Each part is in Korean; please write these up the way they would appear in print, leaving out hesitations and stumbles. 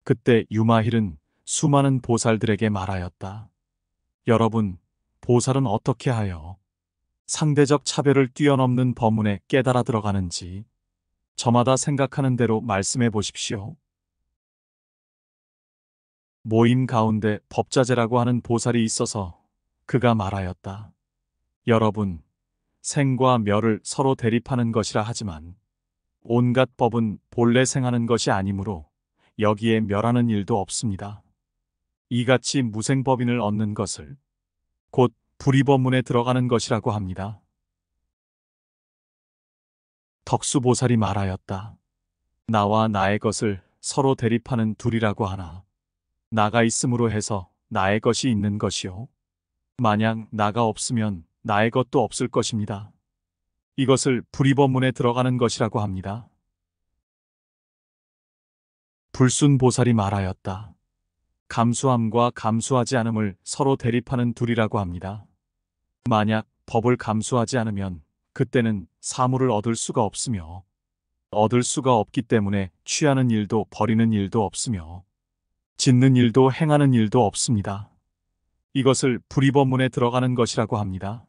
그때 유마힐은 수많은 보살들에게 말하였다. 여러분, 보살은 어떻게 하여 상대적 차별을 뛰어넘는 법문에 깨달아 들어가는지 저마다 생각하는 대로 말씀해 보십시오. 모임 가운데 법자제라고 하는 보살이 있어서 그가 말하였다. 여러분, 생과 멸을 서로 대립하는 것이라 하지만 온갖 법은 본래 생하는 것이 아니므로 여기에 멸하는 일도 없습니다. 이같이 무생법인을 얻는 것을 곧 불이법문에 들어가는 것이라고 합니다. 덕수보살이 말하였다. 나와 나의 것을 서로 대립하는 둘이라고 하나 나가 있음으로 해서 나의 것이 있는 것이요. 만약 나가 없으면 나의 것도 없을 것입니다. 이것을 불이법문에 들어가는 것이라고 합니다. 불순보살이 말하였다. 감수함과 감수하지 않음을 서로 대립하는 둘이라고 합니다. 만약 법을 감수하지 않으면 그때는 사물을 얻을 수가 없으며 얻을 수가 없기 때문에 취하는 일도 버리는 일도 없으며 짓는 일도 행하는 일도 없습니다. 이것을 불이법문에 들어가는 것이라고 합니다.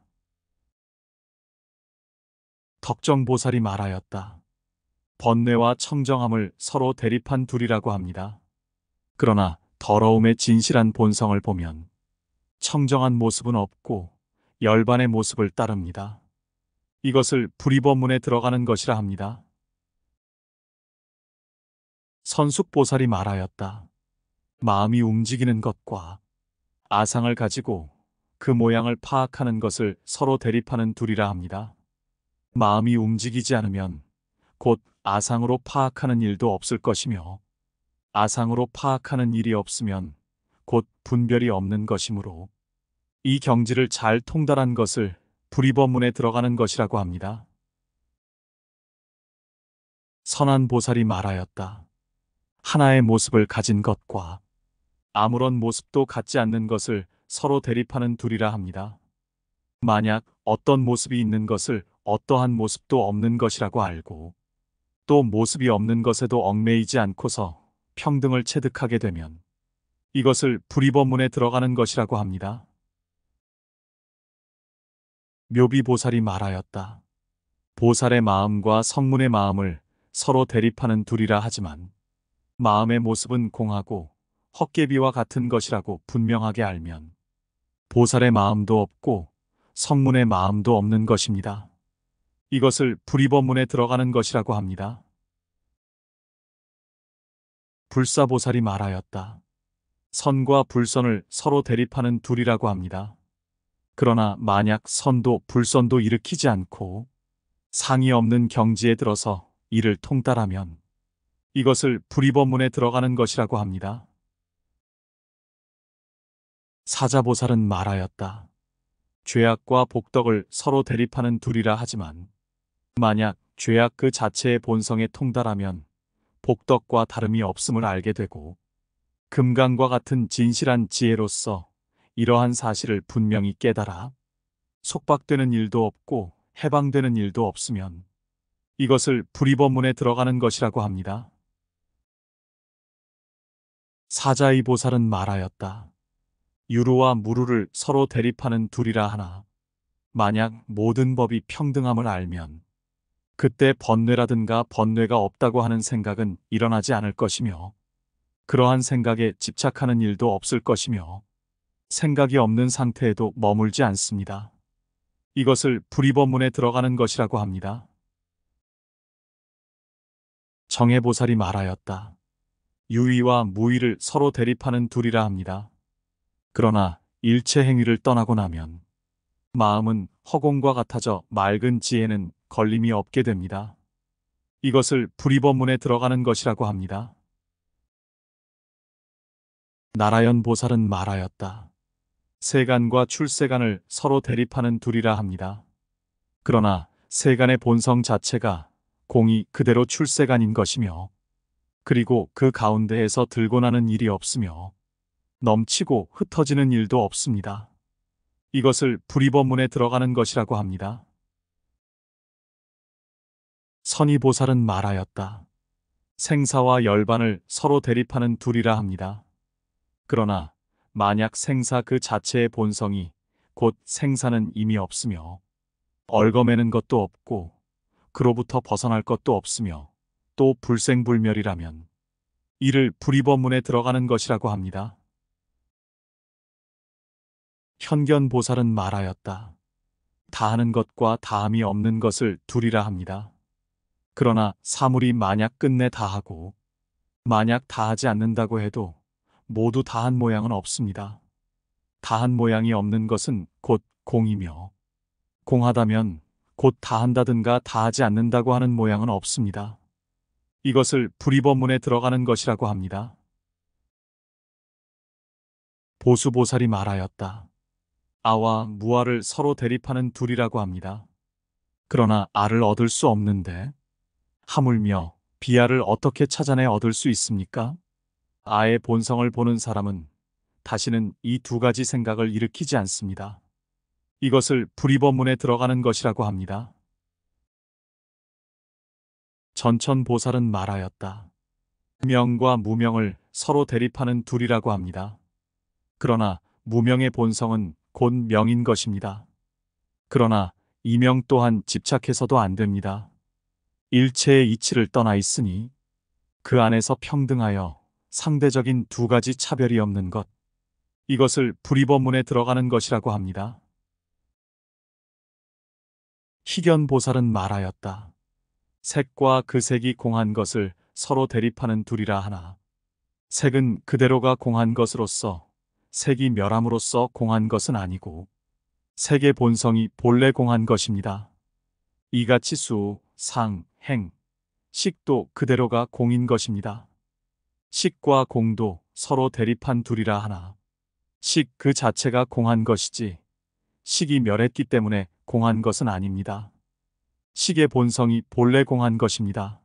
덕정보살이 말하였다. 번뇌와 청정함을 서로 대립한 둘이라고 합니다. 그러나 더러움의 진실한 본성을 보면 청정한 모습은 없고 열반의 모습을 따릅니다. 이것을 불이법문에 들어가는 것이라 합니다. 선숙보살이 말하였다. 마음이 움직이는 것과 아상을 가지고 그 모양을 파악하는 것을 서로 대립하는 둘이라 합니다. 마음이 움직이지 않으면 곧 아상으로 파악하는 일도 없을 것이며 아상으로 파악하는 일이 없으면 곧 분별이 없는 것이므로 이 경지를 잘 통달한 것을 불이법문에 들어가는 것이라고 합니다. 선한보살이 말하였다. 하나의 모습을 가진 것과 아무런 모습도 갖지 않는 것을 서로 대립하는 둘이라 합니다. 만약 어떤 모습이 있는 것을 어떠한 모습도 없는 것이라고 알고 또 모습이 없는 것에도 얽매이지 않고서 평등을 체득하게 되면 이것을 불이법문에 들어가는 것이라고 합니다. 묘비보살이 말하였다. 보살의 마음과 성문의 마음을 서로 대립하는 둘이라 하지만 마음의 모습은 공하고 헛개비와 같은 것이라고 분명하게 알면 보살의 마음도 없고 성문의 마음도 없는 것입니다. 이것을 불이법문에 들어가는 것이라고 합니다. 불사보살이 말하였다. 선과 불선을 서로 대립하는 둘이라고 합니다. 그러나 만약 선도 불선도 일으키지 않고 상이 없는 경지에 들어서 이를 통달하면 이것을 불이법문에 들어가는 것이라고 합니다. 사자보살은 말하였다. 죄악과 복덕을 서로 대립하는 둘이라 하지만 만약 죄악 그 자체의 본성에 통달하면 복덕과 다름이 없음을 알게 되고 금강과 같은 진실한 지혜로서 이러한 사실을 분명히 깨달아 속박되는 일도 없고 해방되는 일도 없으면 이것을 불이법문에 들어가는 것이라고 합니다. 사자의 보살은 말하였다. 유루와 무루를 서로 대립하는 둘이라 하나 만약 모든 법이 평등함을 알면 그때 번뇌라든가 번뇌가 없다고 하는 생각은 일어나지 않을 것이며 그러한 생각에 집착하는 일도 없을 것이며 생각이 없는 상태에도 머물지 않습니다. 이것을 불이법문에 들어가는 것이라고 합니다. 정해보살이 말하였다. 유의와 무의를 서로 대립하는 둘이라 합니다. 그러나 일체 행위를 떠나고 나면 마음은 허공과 같아져 맑은 지혜는 걸림이 없게 됩니다. 이것을 불이법문에 들어가는 것이라고 합니다. 나라연 보살은 말하였다. 세간과 출세간을 서로 대립하는 둘이라 합니다. 그러나 세간의 본성 자체가 공이 그대로 출세간인 것이며 그리고 그 가운데에서 들고 나는 일이 없으며 넘치고 흩어지는 일도 없습니다. 이것을 불이법문에 들어가는 것이라고 합니다. 선의보살은 말하였다. 생사와 열반을 서로 대립하는 둘이라 합니다. 그러나 만약 생사 그 자체의 본성이 곧 생사는 이미 없으며 얽어매는 것도 없고 그로부터 벗어날 것도 없으며 또 불생불멸이라면 이를 불이법문에 들어가는 것이라고 합니다. 현견보살은 말하였다. 다하는 것과 다함이 없는 것을 둘이라 합니다. 그러나 사물이 만약 끝내 다하고 만약 다하지 않는다고 해도 모두 다한 모양은 없습니다. 다한 모양이 없는 것은 곧 공이며 공하다면 곧 다한다든가 다하지 않는다고 하는 모양은 없습니다. 이것을 불이법문에 들어가는 것이라고 합니다. 보수보살이 말하였다. 아와 무아를 서로 대립하는 둘이라고 합니다. 그러나 아를 얻을 수 없는데 하물며 비아를 어떻게 찾아내 얻을 수 있습니까? 아의 본성을 보는 사람은 다시는 이 두 가지 생각을 일으키지 않습니다. 이것을 불이법문에 들어가는 것이라고 합니다. 전천보살은 말하였다. 명과 무명을 서로 대립하는 둘이라고 합니다. 그러나 무명의 본성은 곧 명인 것입니다. 그러나 이명 또한 집착해서도 안 됩니다. 일체의 이치를 떠나 있으니 그 안에서 평등하여 상대적인 두 가지 차별이 없는 것, 이것을 불이법문에 들어가는 것이라고 합니다. 희견보살은 말하였다. 색과 그 색이 공한 것을 서로 대립하는 둘이라 하나 색은 그대로가 공한 것으로서 색이 멸함으로써 공한 것은 아니고 색의 본성이 본래 공한 것입니다. 이같이 수, 상, 행, 식도 그대로가 공인 것입니다. 식과 공도 서로 대립한 둘이라 하나 식 그 자체가 공한 것이지 식이 멸했기 때문에 공한 것은 아닙니다. 식의 본성이 본래 공한 것입니다.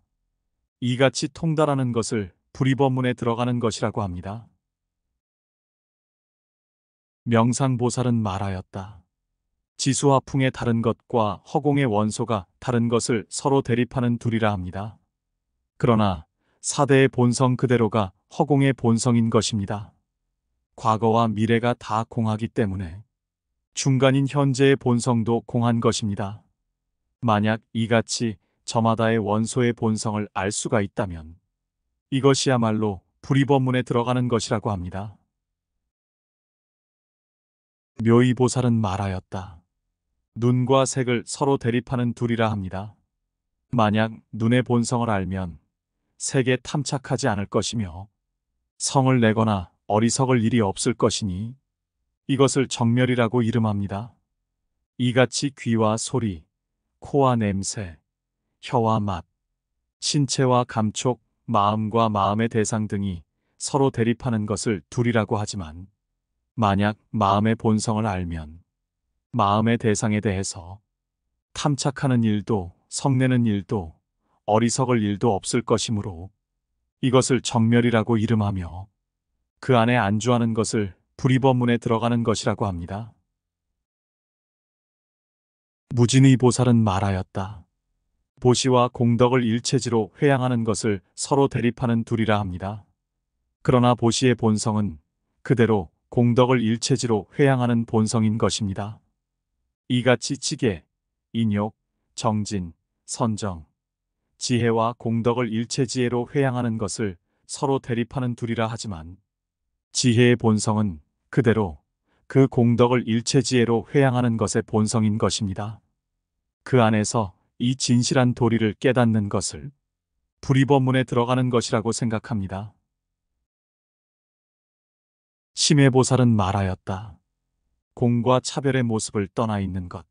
이같이 통달하는 것을 불이법문에 들어가는 것이라고 합니다. 명상보살은 말하였다. 지수와 풍의 다른 것과 허공의 원소가 다른 것을 서로 대립하는 둘이라 합니다. 그러나 사대의 본성 그대로가 허공의 본성인 것입니다. 과거와 미래가 다 공하기 때문에 중간인 현재의 본성도 공한 것입니다. 만약 이같이 저마다의 원소의 본성을 알 수가 있다면 이것이야말로 불이법문에 들어가는 것이라고 합니다. 묘의보살은 말하였다. 눈과 색을 서로 대립하는 둘이라 합니다. 만약 눈의 본성을 알면 색에 탐착하지 않을 것이며 성을 내거나 어리석을 일이 없을 것이니 이것을 정멸이라고 이름합니다. 이같이 귀와 소리, 코와 냄새, 혀와 맛, 신체와 감촉, 마음과 마음의 대상 등이 서로 대립하는 것을 둘이라고 하지만 만약 마음의 본성을 알면 마음의 대상에 대해서 탐착하는 일도 성내는 일도 어리석을 일도 없을 것이므로 이것을 정멸이라고 이름하며 그 안에 안주하는 것을 불이법문에 들어가는 것이라고 합니다. 무진의 보살은 말하였다. 보시와 공덕을 일체지로 회양하는 것을 서로 대립하는 둘이라 합니다. 그러나 보시의 본성은 그대로 공덕을 일체지로 회양하는 본성인 것입니다. 이같이 지계, 인욕, 정진, 선정, 지혜와 공덕을 일체지혜로 회양하는 것을 서로 대립하는 둘이라 하지만 지혜의 본성은 그대로 그 공덕을 일체지혜로 회양하는 것의 본성인 것입니다. 그 안에서 이 진실한 도리를 깨닫는 것을 불이법문에 들어가는 것이라고 생각합니다. 심해보살은 말하였다. 공과 차별의 모습을 떠나 있는 것,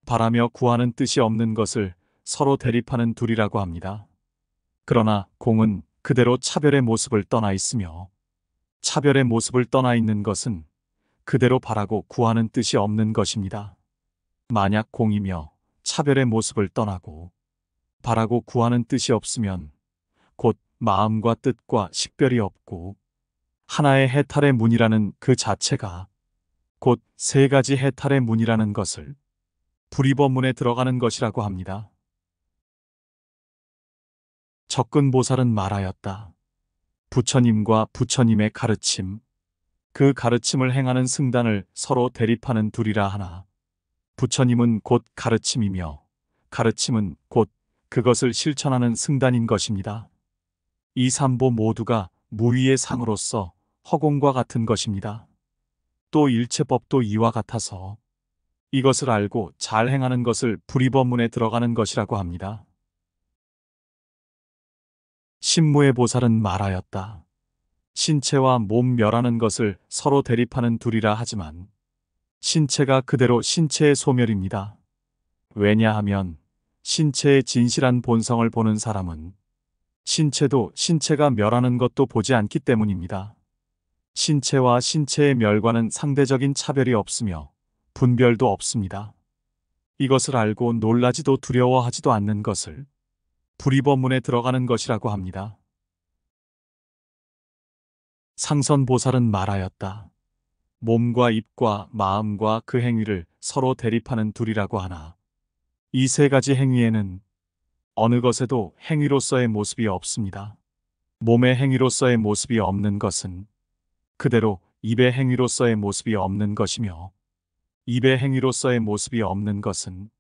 바라며 구하는 뜻이 없는 것을 서로 대립하는 둘이라고 합니다. 그러나 공은 그대로 차별의 모습을 떠나 있으며 차별의 모습을 떠나 있는 것은 그대로 바라고 구하는 뜻이 없는 것입니다. 만약 공이며 차별의 모습을 떠나고 바라고 구하는 뜻이 없으면 곧 마음과 뜻과 식별이 없고 하나의 해탈의 문이라는 그 자체가 곧 세 가지 해탈의 문이라는 것을 불이법문에 들어가는 것이라고 합니다. 적근보살은 말하였다. 부처님과 부처님의 가르침, 그 가르침을 행하는 승단을 서로 대립하는 둘이라 하나, 부처님은 곧 가르침이며 가르침은 곧 그것을 실천하는 승단인 것입니다. 이 삼보 모두가 무위의 상으로서 허공과 같은 것입니다. 또 일체법도 이와 같아서 이것을 알고 잘 행하는 것을 불이법문에 들어가는 것이라고 합니다. 신무의 보살은 말하였다. 신체와 몸 멸하는 것을 서로 대립하는 둘이라 하지만 신체가 그대로 신체의 소멸입니다. 왜냐하면 신체의 진실한 본성을 보는 사람은 신체도 신체가 멸하는 것도 보지 않기 때문입니다. 신체와 신체의 멸과는 상대적인 차별이 없으며 분별도 없습니다. 이것을 알고 놀라지도 두려워하지도 않는 것을 불이법문에 들어가는 것이라고 합니다. 상선보살은 말하였다. 몸과 입과 마음과 그 행위를 서로 대립하는 둘이라고 하나, 이 세 가지 행위에는 어느 것에도 행위로서의 모습이 없습니다. 몸의 행위로서의 모습이 없는 것은 그대로 입의 행위로서의 모습이 없는 것이며, 입의 행위로서의 모습이 없는 것은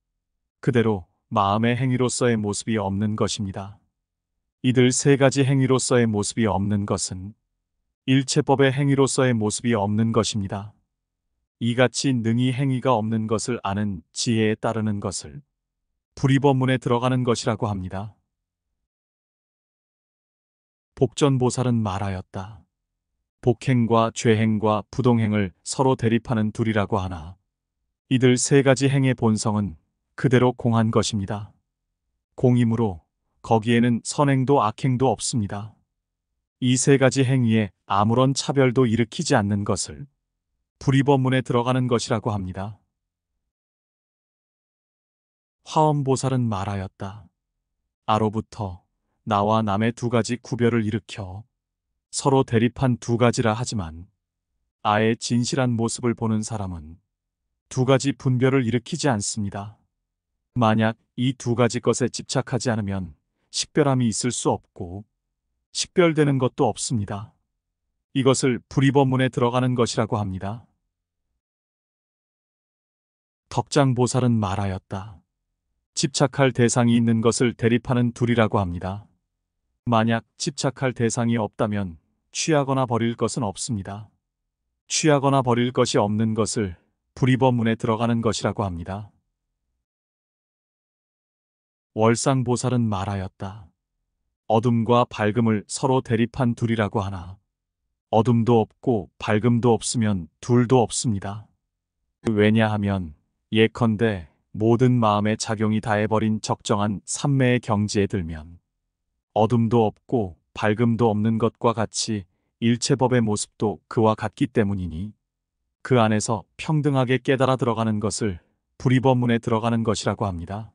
그대로 마음의 행위로서의 모습이 없는 것입니다. 이들 세 가지 행위로서의 모습이 없는 것은 일체법의 행위로서의 모습이 없는 것입니다. 이같이 능히 행위가 없는 것을 아는 지혜에 따르는 것을 불이법문에 들어가는 것이라고 합니다. 복전보살은 말하였다. 복행과 죄행과 부동행을 서로 대립하는 둘이라고 하나, 이들 세 가지 행의 본성은 그대로 공한 것입니다. 공이므로 거기에는 선행도 악행도 없습니다. 이 세 가지 행위에 아무런 차별도 일으키지 않는 것을 불이법문에 들어가는 것이라고 합니다. 화엄보살은 말하였다. 아로부터 나와 남의 두 가지 구별을 일으켜 서로 대립한 두 가지라 하지만 아의 진실한 모습을 보는 사람은 두 가지 분별을 일으키지 않습니다. 만약 이 두 가지 것에 집착하지 않으면 식별함이 있을 수 없고 식별되는 것도 없습니다. 이것을 불이법문에 들어가는 것이라고 합니다. 덕장보살은 말하였다. 집착할 대상이 있는 것을 대립하는 둘이라고 합니다. 만약 집착할 대상이 없다면 취하거나 버릴 것은 없습니다. 취하거나 버릴 것이 없는 것을 불이법문에 들어가는 것이라고 합니다. 월상보살은 말하였다. 어둠과 밝음을 서로 대립한 둘이라고 하나, 어둠도 없고 밝음도 없으면 둘도 없습니다. 왜냐하면 예컨대 모든 마음의 작용이 다해버린 적정한 삼매의 경지에 들면 어둠도 없고 밝음도 없는 것과 같이 일체법의 모습도 그와 같기 때문이니 그 안에서 평등하게 깨달아 들어가는 것을 불이법문에 들어가는 것이라고 합니다.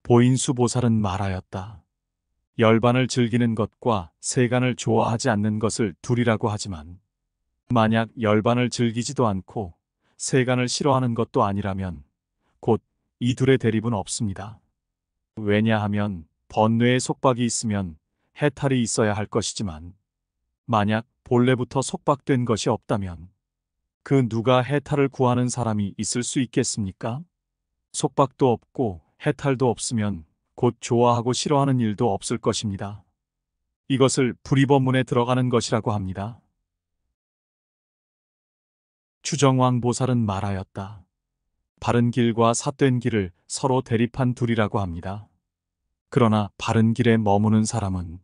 보인수보살은 말하였다. 열반을 즐기는 것과 세간을 좋아하지 않는 것을 둘이라고 하지만 만약 열반을 즐기지도 않고 세간을 싫어하는 것도 아니라면 곧 이 둘의 대립은 없습니다. 왜냐하면 번뇌의 속박이 있으면 해탈이 있어야 할 것이지만 만약 본래부터 속박된 것이 없다면 그 누가 해탈을 구하는 사람이 있을 수 있겠습니까? 속박도 없고 해탈도 없으면 곧 좋아하고 싫어하는 일도 없을 것입니다. 이것을 불이법문에 들어가는 것이라고 합니다. 추정왕 보살은 말하였다. 바른 길과 삿된 길을 서로 대립한 둘이라고 합니다. 그러나 바른 길에 머무는 사람은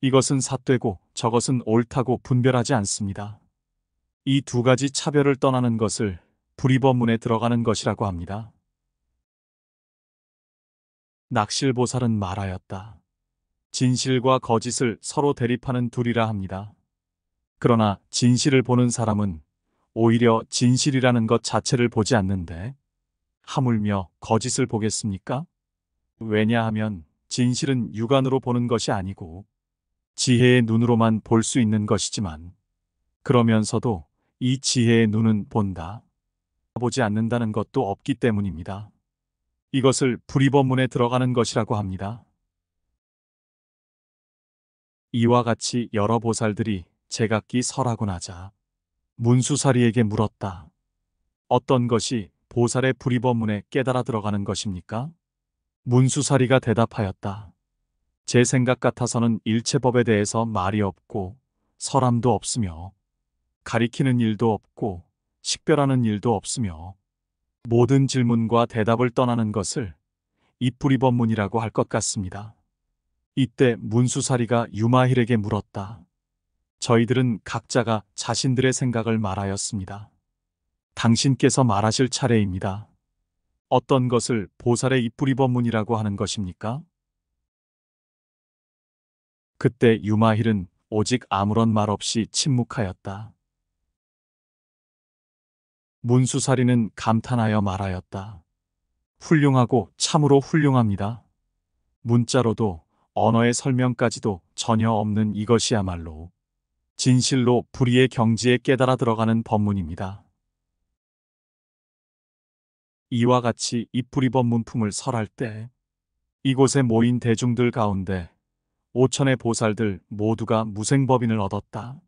이것은 삿되고 저것은 옳다고 분별하지 않습니다. 이 두 가지 차별을 떠나는 것을 불이법문에 들어가는 것이라고 합니다. 낙실보살은 말하였다. 진실과 거짓을 서로 대립하는 둘이라 합니다. 그러나 진실을 보는 사람은 오히려 진실이라는 것 자체를 보지 않는데 하물며 거짓을 보겠습니까? 왜냐하면 진실은 육안으로 보는 것이 아니고 지혜의 눈으로만 볼 수 있는 것이지만 그러면서도 이 지혜의 눈은 본다, 보지 않는다는 것도 없기 때문입니다. 이것을 불의법문에 들어가는 것이라고 합니다. 이와 같이 여러 보살들이 제각기 설하고 나자 문수사리에게 물었다. 어떤 것이 보살의 불의법문에 깨달아 들어가는 것입니까? 문수사리가 대답하였다. 제 생각 같아서는 일체법에 대해서 말이 없고 설함도 없으며 가리키는 일도 없고 식별하는 일도 없으며 모든 질문과 대답을 떠나는 것을 이불이법문이라고 할 것 같습니다. 이때 문수사리가 유마힐에게 물었다. 저희들은 각자가 자신들의 생각을 말하였습니다. 당신께서 말하실 차례입니다. 어떤 것을 보살의 이불이법문이라고 하는 것입니까? 그때 유마힐은 오직 아무런 말 없이 침묵하였다. 문수사리는 감탄하여 말하였다. 훌륭하고 참으로 훌륭합니다. 문자로도 언어의 설명까지도 전혀 없는 이것이야말로 진실로 불의의 경지에 깨달아 들어가는 법문입니다. 이와 같이 이 불의법문품을 설할 때 이곳에 모인 대중들 가운데 5천의 보살들 모두가 무생법인을 얻었다.